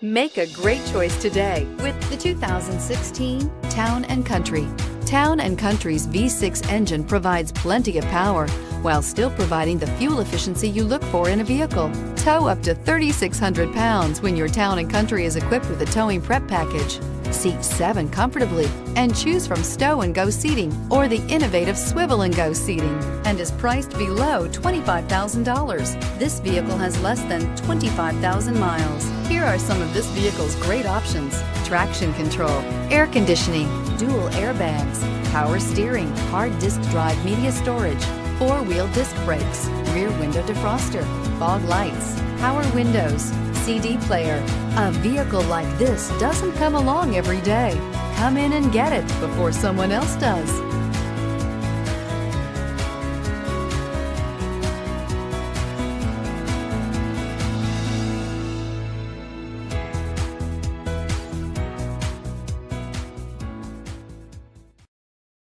Make a great choice today with the 2016 Town & Country. Town & Country's V6 engine provides plenty of power while still providing the fuel efficiency you look for in a vehicle. Tow up to 3,600 pounds when your Town & Country is equipped with a towing prep package. Seat 7 comfortably and choose from stow and go seating or the innovative swivel and go seating, and is priced below $25,000. This vehicle has less than 25,000 miles. Here are some of this vehicle's great options: traction control, air conditioning, dual airbags, power steering, hard disk drive media storage, four-wheel disc brakes, rear window defroster, fog lights, power windows, CD player. A vehicle like this doesn't come along every day. Come in and get it before someone else does.